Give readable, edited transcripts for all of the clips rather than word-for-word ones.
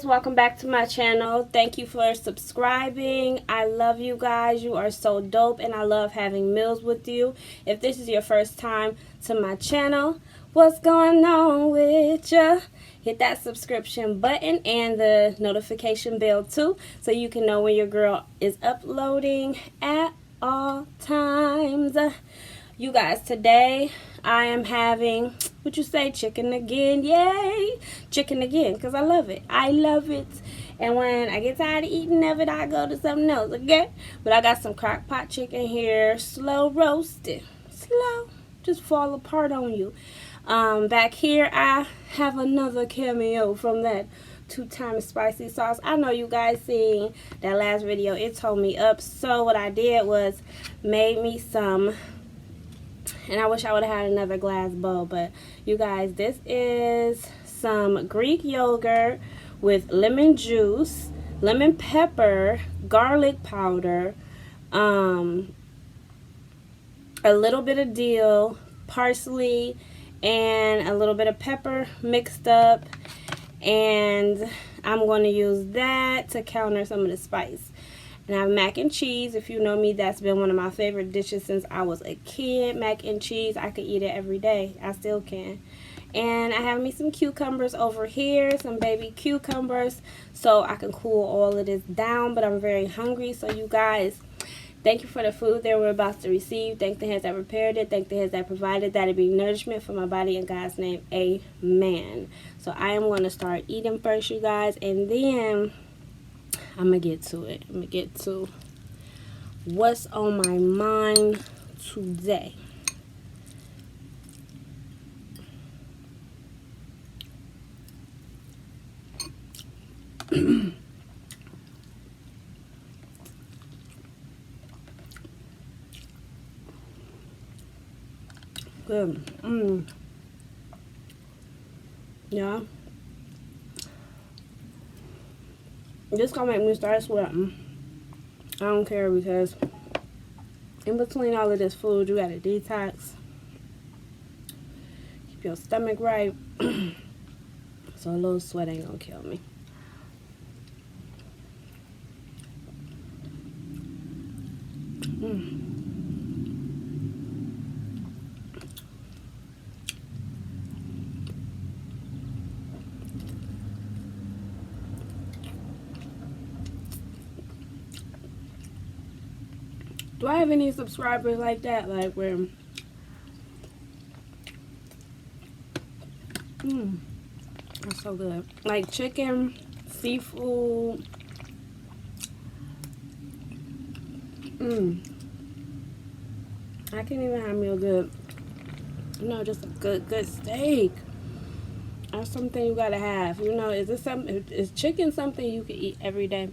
welcome back to my channel. Thank you for subscribing. I love you guys. You are so dope and I love having meals with you. If this is your first time to my channel, what's going on with ya? Hit that subscription button and the notification bell too, so you can know when your girl is uploading at all times. You guys, today I am having, what you say, chicken again. Yay! Chicken again, because I love it. I love it. And when I get tired of eating of it, I go to something else, okay? But I got some crock pot chicken here, slow roasted. Slow. Just fall apart on you. Back here, I have another cameo from that 2-time spicy sauce. I know you guys seen that last video. It tore me up. So what I did was made me some... And I wish I would have had another glass bowl. But you guys, this is some Greek yogurt with lemon juice, lemon pepper, garlic powder, a little bit of dill, parsley, and a little bit of pepper mixed up. And I'm going to use that to counter some of the spice. And I have mac and cheese. If you know me, that's been one of my favorite dishes since I was a kid. Mac and cheese, I could eat it every day. I still can. And I have me some cucumbers over here, some baby cucumbers, so I can cool all of this down. But I'm very hungry, so you guys, thank you for the food that we're about to receive. Thank the hands that prepared it. Thank the hands that provided that it be nourishment for my body. In God's name, amen. So I am going to start eating first, you guys, and then I'm going to get to it. I'm going to get to what's on my mind today. Good. Yeah. This gonna make me start sweating. I don't care, because in between all of this food, you gotta detox. Keep your stomach right. So a little sweat ain't gonna kill me. Do I have any subscribers like that? Like where... That's so good. Like chicken, seafood. I can't even have me a good, you know, just a good steak. That's something you gotta have. You know, is this something? Is chicken something you can eat every day?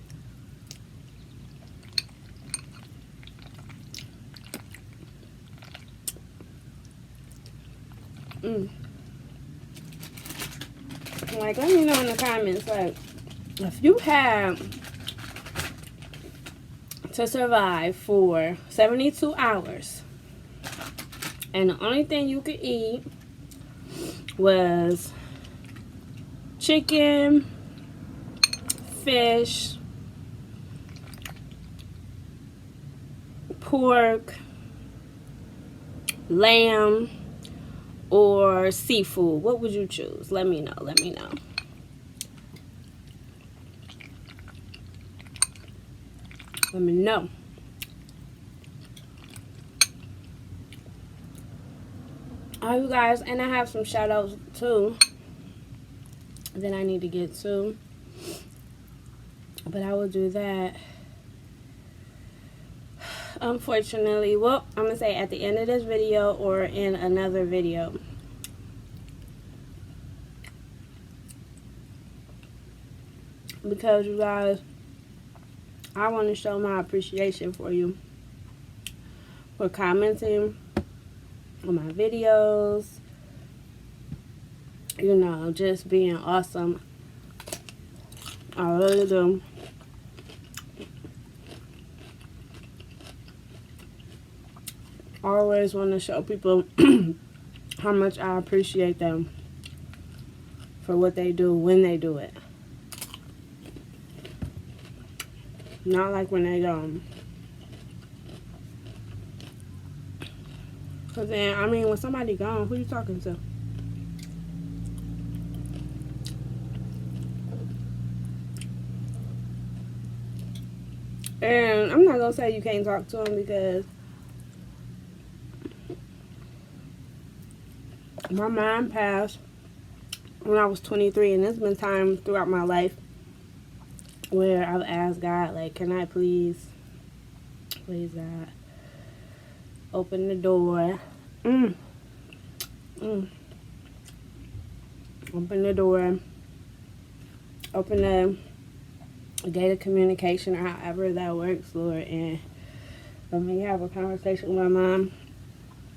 Like, let me know in the comments, like, if you have to survive for 72 hours and the only thing you could eat was chicken, fish, pork, lamb, or seafood, what would you choose? Let me know. Let me know. Let me know. Alright, you guys, and I have some shout outs too that I need to get to, but I will do that unfortunately. Well, I'm gonna say at the end of this video or in another video. Because you guys, I want to show my appreciation for you for commenting on my videos, you know, just being awesome. I really do. I always want to show people how much I appreciate them for what they do when they do it. Not like when they gone. Cause then, I mean, when somebody gone, who you talking to? And I'm not gonna say you can't talk to them because my mom passed when I was 23, and there's been times throughout my life where I've asked God, like, can I please God, open the door. Open the door. Open the gate of communication, or however that works, Lord, and let me have a conversation with my mom.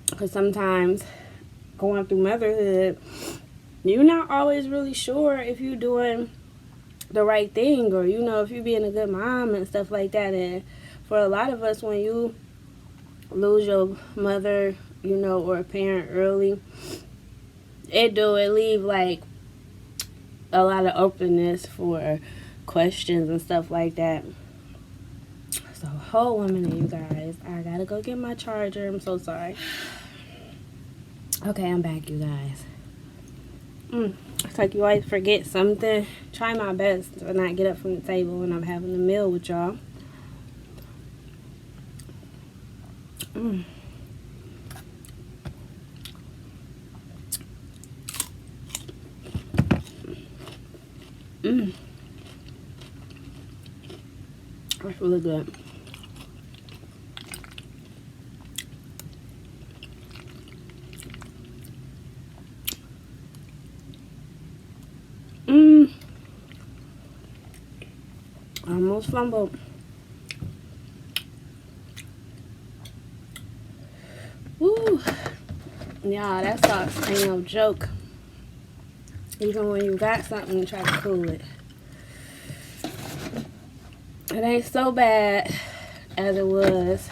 Because sometimes going through motherhood, you're not always really sure if you're doing the right thing, or if you're being a good mom and stuff like that. And for a lot of us, when you lose your mother, or a parent early, it leave like a lot of openness for questions and stuff like that. So, hold 1 minute, you guys. I gotta go get my charger. I'm so sorry. Okay, I'm back, you guys. It's like you always forget something. Try my best to not get up from the table when I'm having a meal with y'all. That's really good. Almost fumbled. Woo. Y'all, that sauce ain't no joke. Even when you got something, try to cool it. It ain't so bad as it was.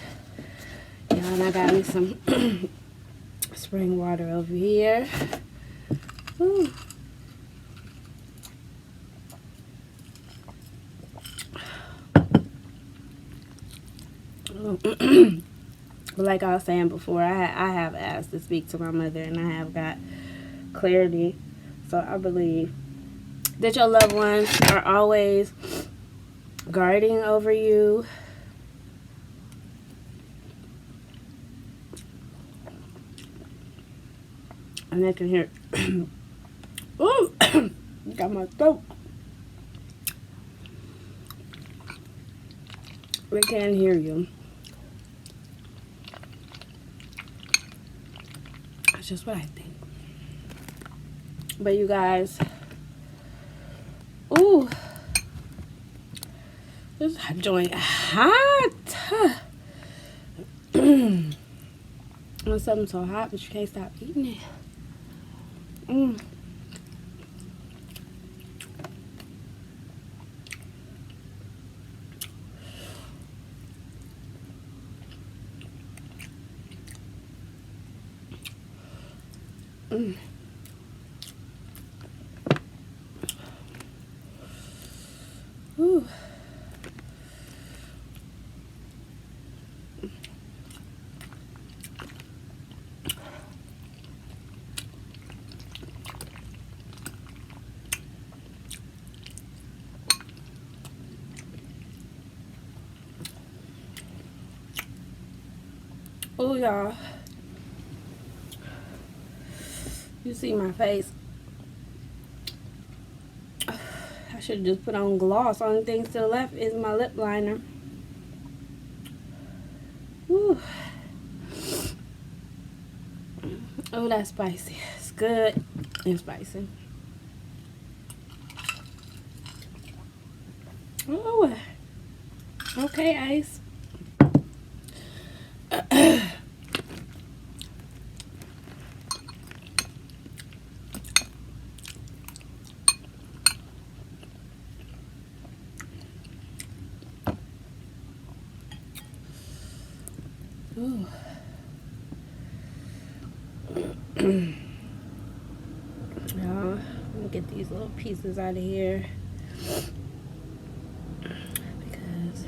Y'all, and I got me some spring water over here. Woo. But like I was saying before, I have asked to speak to my mother, and I have got clarity. So I believe that your loved ones are always guarding over you. And they can hear. Ooh, got my throat. They can hear you. That's just what I think. But you guys, ooh, this joint hot. When something's so hot, but you can't stop eating it. Ooh. Oh, y'all. You see my face. I should have just put on gloss. Only thing to the left is my lip liner. Woo. Oh, that's spicy. It's good and spicy. Oh. Okay, Ice. Ooh. Now, let me get these little pieces out of here because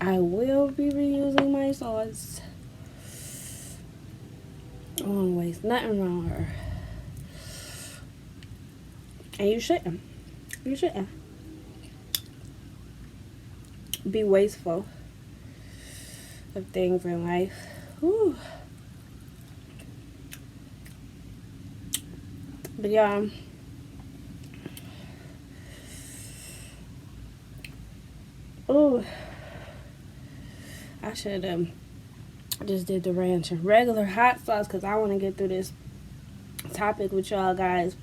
I will be reusing my sauce. Always, nothing wrong with her. And you shouldn't. You shouldn't be wasteful of things in life. Whew. But y'all, ooh, I should just did the ranch and regular hot sauce because I want to get through this topic with y'all guys.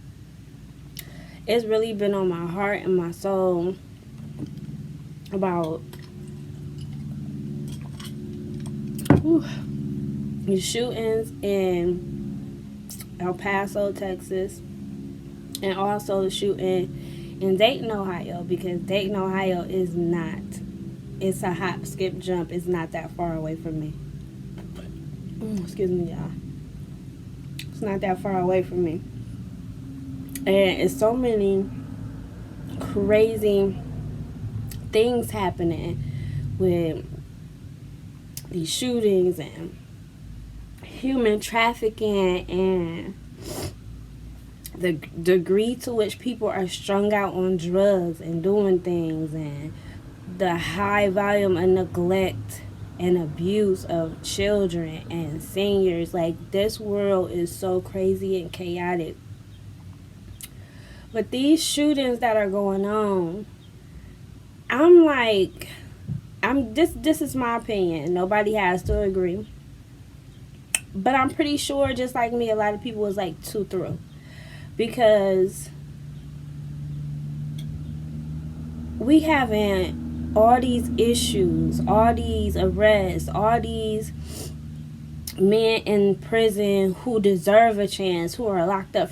It's really been on my heart and my soul about the shootings in El Paso, Texas, and also the shooting in Dayton, Ohio, because Dayton, Ohio is not, it's a hop, skip, jump. It's not that far away from me. Excuse me, y'all. It's not that far away from me. And it's so many crazy things happening with these shootings and human trafficking and the degree to which people are strung out on drugs and doing things and the high volume of neglect and abuse of children and seniors. Like, this world is so crazy and chaotic. But these shootings that are going on, I'm like, this is my opinion. Nobody has to agree. But I'm pretty sure, just like me, a lot of people was like too through. Because we having all these issues, all these arrests, all these men in prison who deserve a chance, who are locked up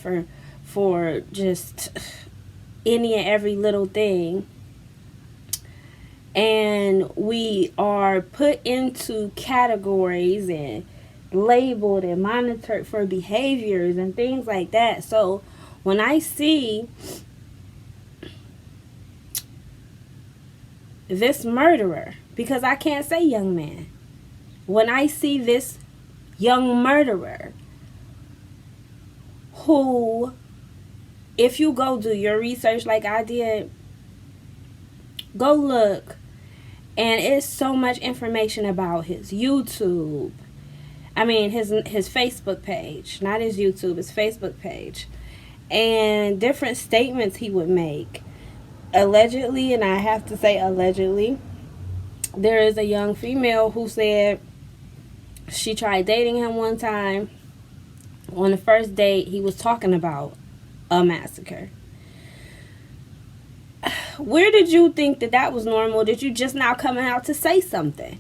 for just any and every little thing. And we are put into categories and labeled and monitored for behaviors and things like that. So when I see this murderer, because I can't say young man, when I see this young murderer who, if you go do your research like I did, go look, and it's so much information about his YouTube. I mean, his Facebook page, not his YouTube, his Facebook page, and different statements he would make. Allegedly, and I have to say allegedly, there is a young female who said she tried dating him one time. On the first date, he was talking about a massacre. Where did you think that was normal? Did you just now coming out to say something?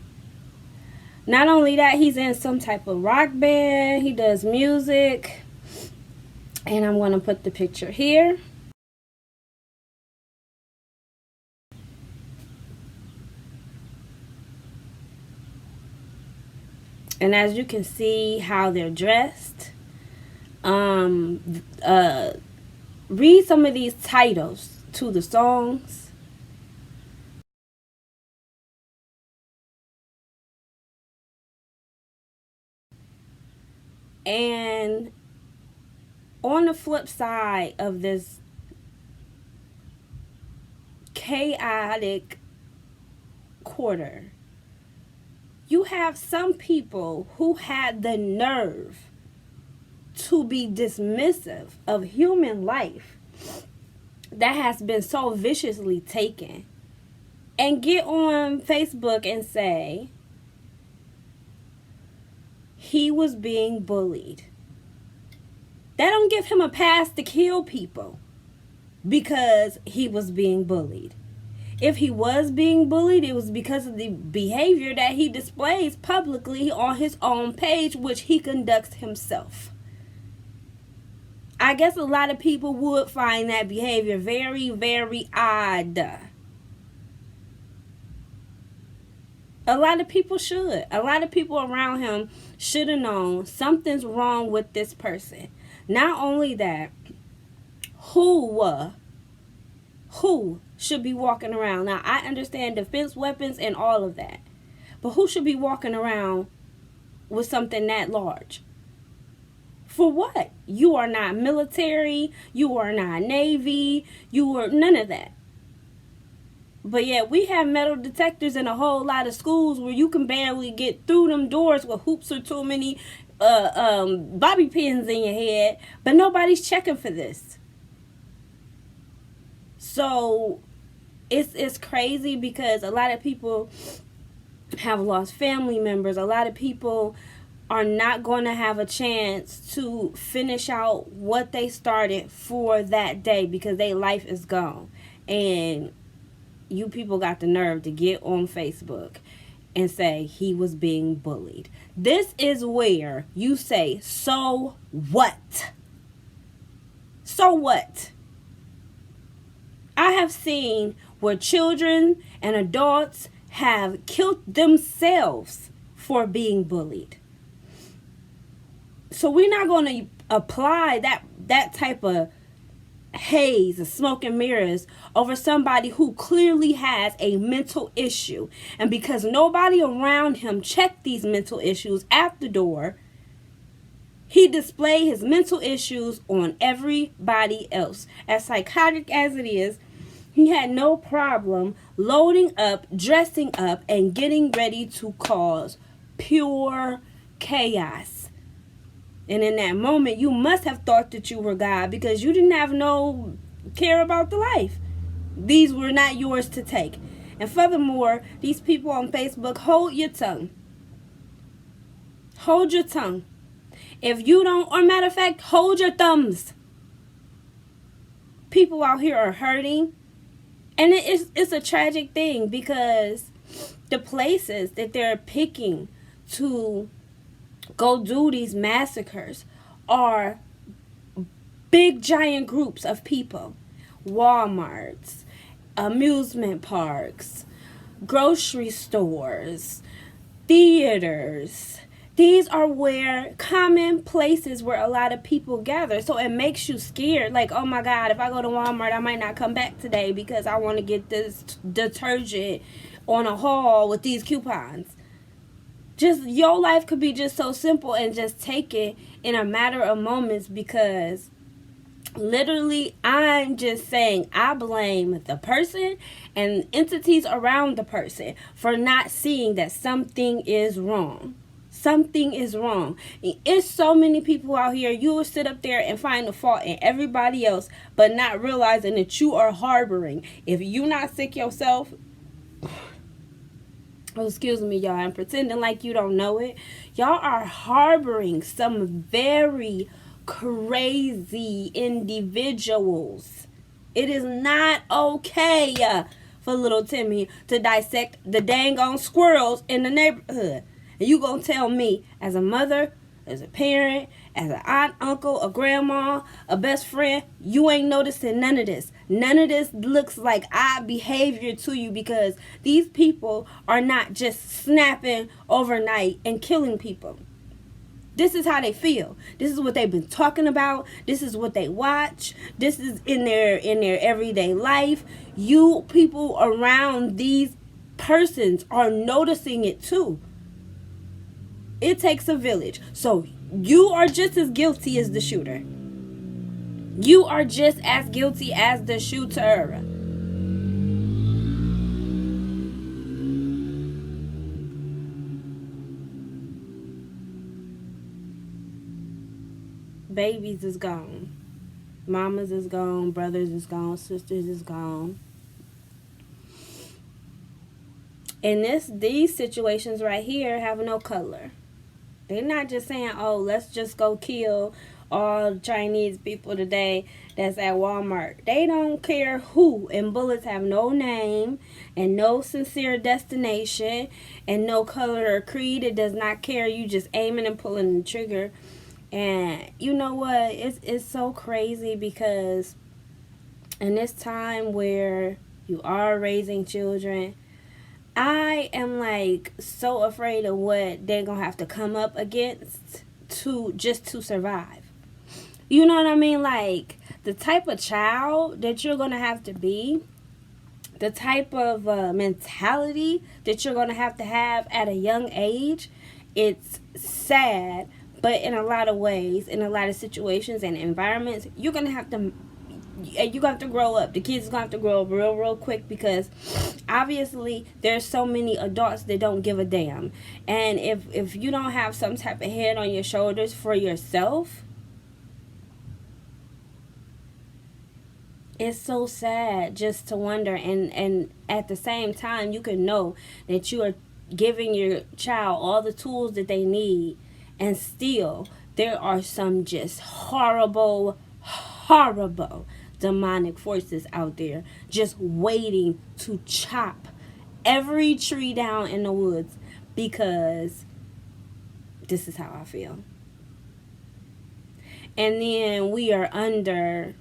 Not only that, he's in some type of rock band. He does music. And I'm going to put the picture here. And as you can see how they're dressed, read some of these titles to the songs. And on the flip side of this chaotic quarter, you have some people who had the nerve to be dismissive of human life that has been so viciously taken, and get on Facebook and say he was being bullied. That don't give him a pass to kill people because he was being bullied. If he was being bullied, it was because of the behavior that he displays publicly on his own page, which he conducts himself. I guess a lot of people would find that behavior very, very odd. A lot of people should. A lot of people around him should have known something's wrong with this person. Not only that, who should be walking around? Now, I understand defense weapons and all of that. But who should be walking around with something that large? For what? You are not military. You are not Navy. You are none of that. But yet we have metal detectors in a whole lot of schools where you can barely get through them doors with hoops or too many bobby pins in your head. But nobody's checking for this. So it's crazy because a lot of people have lost family members. A lot of people are not going to have a chance to finish out what they started for that day because their life is gone. And you people got the nerve to get on Facebook and say he was being bullied. This is where you say, so what? So what? I have seen where children and adults have killed themselves for being bullied. So we're not going to apply that type of haze of smoke and mirrors over somebody who clearly has a mental issue. And because nobody around him checked these mental issues at the door, he displayed his mental issues on everybody else. As psychotic as it is, he had no problem loading up, dressing up, and getting ready to cause pure chaos. And in that moment, you must have thought that you were God because you didn't have no care about the life. These were not yours to take. And furthermore, these people on Facebook, hold your tongue. Hold your tongue. If you don't, or matter of fact, hold your thumbs. People out here are hurting. And it's a tragic thing because the places that they're picking to go do these massacres are big giant groups of people. Walmarts, amusement parks, grocery stores, theaters. These are where common places where a lot of people gather. So it makes you scared. Like, oh my God, if I go to Walmart, I might not come back today because I want to get this detergent on a haul with these coupons. Just your life could be just so simple and just take it in a matter of moments because literally I'm just saying I blame the person and entities around the person for not seeing that something is wrong. Something is wrong. It's so many people out here. You will sit up there and find the fault in everybody else, but not realizing that you are harboring. If you're not sick yourself, oh, excuse me, y'all, and pretending like you don't know it. Y'all are harboring some very crazy individuals. It is not okay for little Timmy to dissect the dang on squirrels in the neighborhood. And you gonna tell me, as a mother, as a parent, as an aunt, uncle, a grandma, a best friend, you ain't noticing none of this. None of this looks like odd behavior to you because these people are not just snapping overnight and killing people. This is how they feel. This is what they've been talking about. This is what they watch. This is in their everyday life. You people around these persons are noticing it too. It takes a village. So you are just as guilty as the shooter. You are just as guilty as the shooter. Babies is gone. Mamas is gone. Brothers is gone. Sisters is gone. And these situations right here have no color. They're not just saying, oh, let's just go kill all Chinese people today that's at Walmart. They don't care who. And bullets have no name and no sincere destination and no color or creed. It does not care. You just aiming and pulling the trigger. And you know what? It's so crazy because in this time where you are raising children, I am like so afraid of what they're going to have to come up against to survive. You know what I mean? Like the type of child that you're going to have to be the type of mentality that you're going to have at a young age, it's sad. But in a lot of ways, in a lot of situations and environments, you're going to have to grow up. The kids are going to have to grow up real quick, because obviously there's so many adults that don't give a damn. And if you don't have some type of head on your shoulders for yourself, it's so sad just to wonder. And at the same time, you can know that you are giving your child all the tools that they need, and still there are some just horrible demonic forces out there just waiting to chop every tree down in the woods, because this is how I feel. And then we are under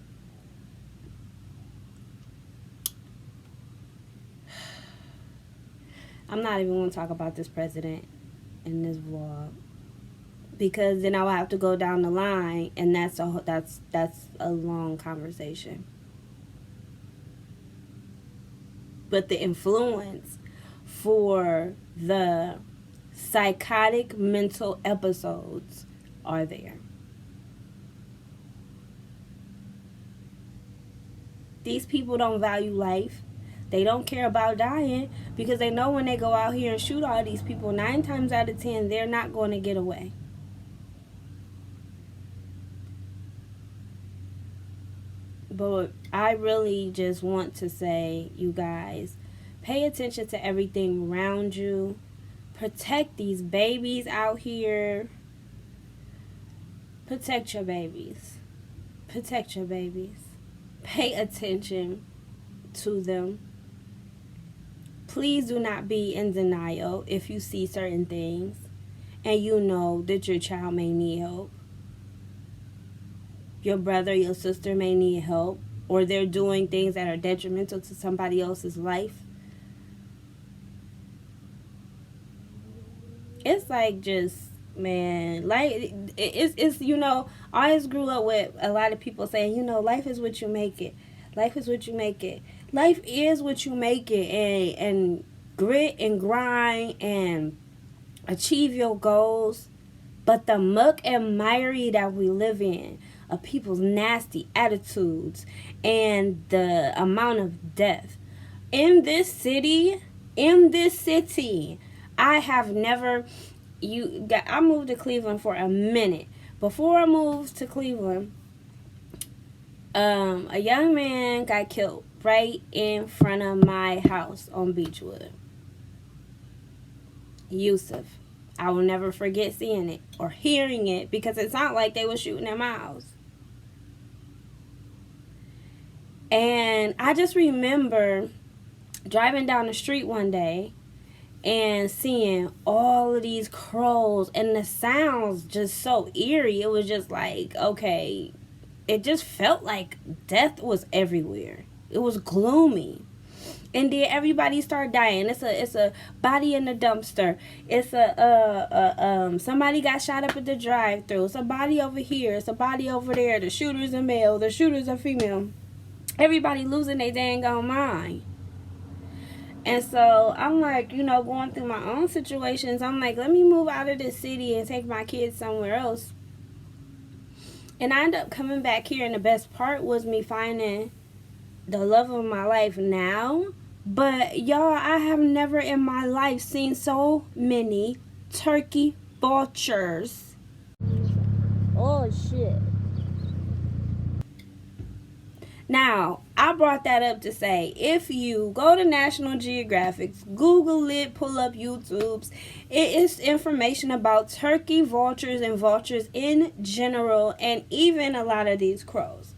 I'm not even going to talk about this president in this vlog, because then I'll have to go down the line, and that's a long conversation. But the influence for the psychotic mental episodes are there. These people don't value life. They don't care about dying, because they know when they go out here and shoot all these people, 9 times out of 10, they're not going to get away. But I really just want to say, you guys, pay attention to everything around you. Protect these babies out here. Protect your babies. Protect your babies. Pay attention to them. Please do not be in denial if you see certain things and you know that your child may need help. Your brother, your sister may need help, or they're doing things that are detrimental to somebody else's life. It's like, just, man, like, it's I always grew up with a lot of people saying, life is what you make it. Life is what you make it. Life is what you make it, and grit and grind and achieve your goals. But the muck and miry that we live in, of people's nasty attitudes and the amount of death in this city, I have never. I moved to Cleveland for a minute. Before I moved to Cleveland, a young man got killed right in front of my house on Beechwood. Yusuf. I will never forget seeing it or hearing it, because it's not like they were shooting at my house. And I just remember driving down the street one day and seeing all of these crows, and the sounds just so eerie. It was just like, okay, it just felt like death was everywhere. It was gloomy. And then everybody started dying. It's a body in the dumpster. It's somebody got shot up at the drive-thru. It's a body over here. It's a body over there. The shooters are male. The shooters are female. Everybody losing their dang on mind. And so I'm like, going through my own situations. I'm like, let me move out of this city and take my kids somewhere else. And I ended up coming back here, and the best part was me finding the love of my life now. But y'all, I have never in my life seen so many turkey vultures. Oh shit. Now, I brought that up to say, if you go to National Geographic, Google it, pull up YouTube's, it is information about turkey vultures and vultures in general, and even a lot of these crows.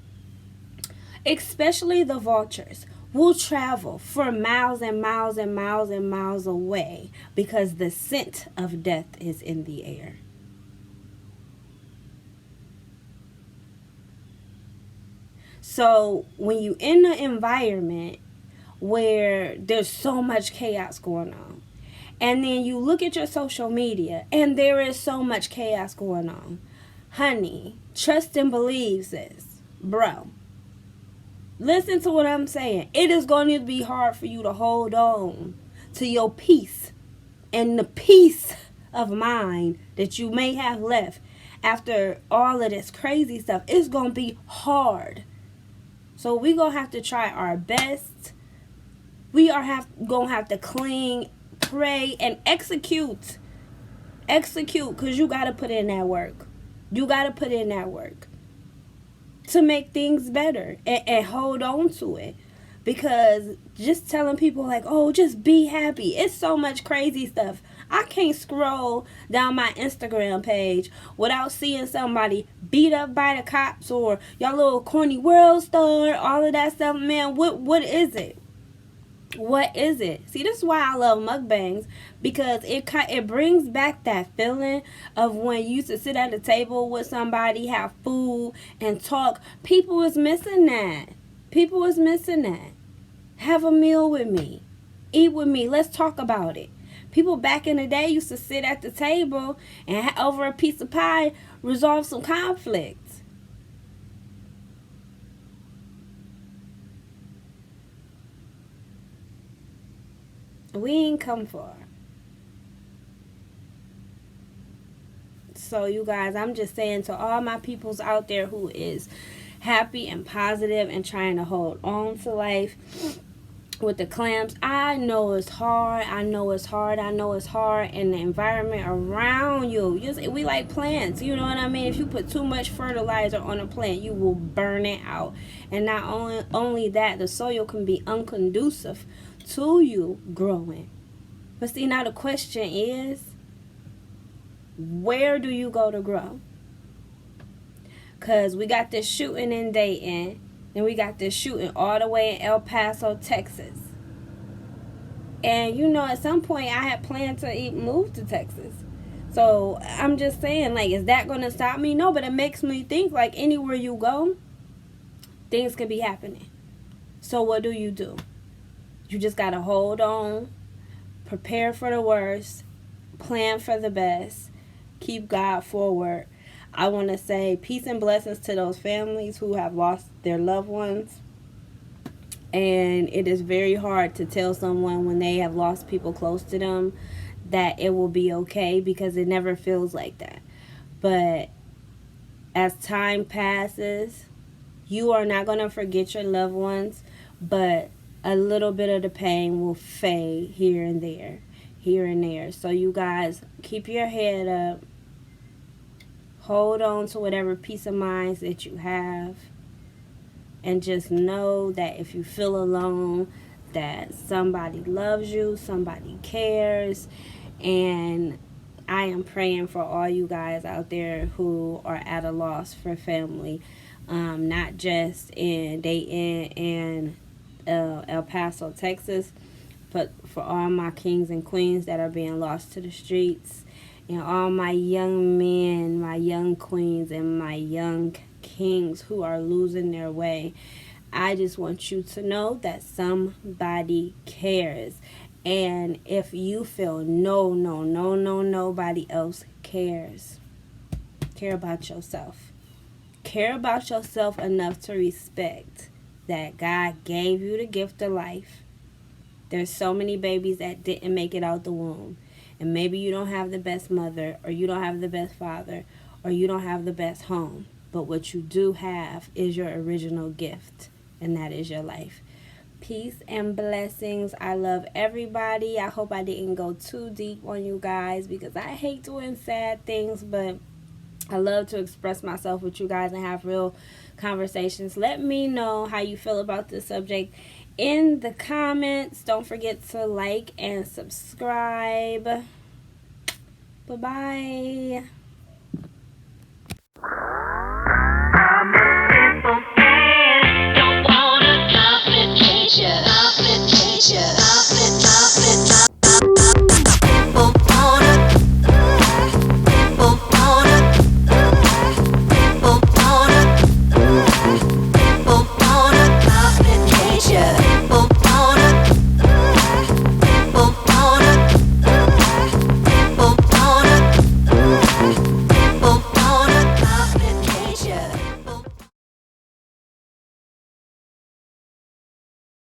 Especially the vultures will travel for miles and miles and miles and miles away, because the scent of death is in the air. So when you in an environment where there's so much chaos going on, and then you look at your social media and there is so much chaos going on, honey, trust and believe, sis, bro, Listen to what I'm saying. It is going to be hard for you to hold on to your peace and the peace of mind that you may have left after all of this crazy stuff. It's going to be hard. So we going to have to try our best. We are going to have to cling, pray, and execute. Execute, because you got to put in that work. You got to put in that work to make things better and hold on to it. Because just telling people like, oh, just be happy. It's so much crazy stuff. I can't scroll down my Instagram page without seeing somebody beat up by the cops or y'all little corny world star, all of that stuff. Man, what is it? What is it? See, this is why I love mukbangs, because it brings back that feeling of when you used to sit at a table with somebody, have food, and talk. People is missing that. People is missing that. Have a meal with me. Eat with me. Let's talk about it. People back in the day used to sit at the table and over a piece of pie resolve some conflicts. We ain't come far. So you guys, I'm just saying to all my peoples out there who is happy and positive and trying to hold on to life with the clamps, I know it's hard. I know it's hard. And the environment around you, we like plants, you know what I mean? If you put too much fertilizer on a plant, you will burn it out. And not only that, the soil can be unconducive to you growing. But see, now the question is, where do you go to grow? Because we got this shooting in Dayton, and we got this shooting all the way in El Paso, Texas. And you know, at some point I had planned to move to Texas. So I'm just saying, like, is that going to stop me? No, but it makes me think, like, anywhere you go, things could be happening. So what do? You just got to hold on, prepare for the worst, plan for the best, keep God forward. I want to say peace and blessings to those families who have lost their loved ones. And it is very hard to tell someone when they have lost people close to them that it will be okay, because it never feels like that. But as time passes, you are not going to forget your loved ones, but a little bit of the pain will fade here and there. So you guys, keep your head up. Hold on to whatever peace of mind that you have. And just know that if you feel alone, that somebody loves you, somebody cares. And I am praying for all you guys out there who are at a loss for family. Not just in Dayton and El Paso, Texas, but for all my kings and queens that are being lost to the streets. And all my young men, my young queens, and my young kings who are losing their way. I just want you to know that somebody cares. And if you feel nobody else cares, care about yourself. Care about yourself enough to respect that God gave you the gift of life. There's so many babies that didn't make it out the womb. And maybe you don't have the best mother, or you don't have the best father, or you don't have the best home. But what you do have is your original gift, and that is your life. Peace and blessings. I love everybody. I hope I didn't go too deep on you guys, because I hate doing sad things, but I love to express myself with you guys and have real conversations. Let me know how you feel about this subject in the comments. Don't forget to like and subscribe. Bye-bye.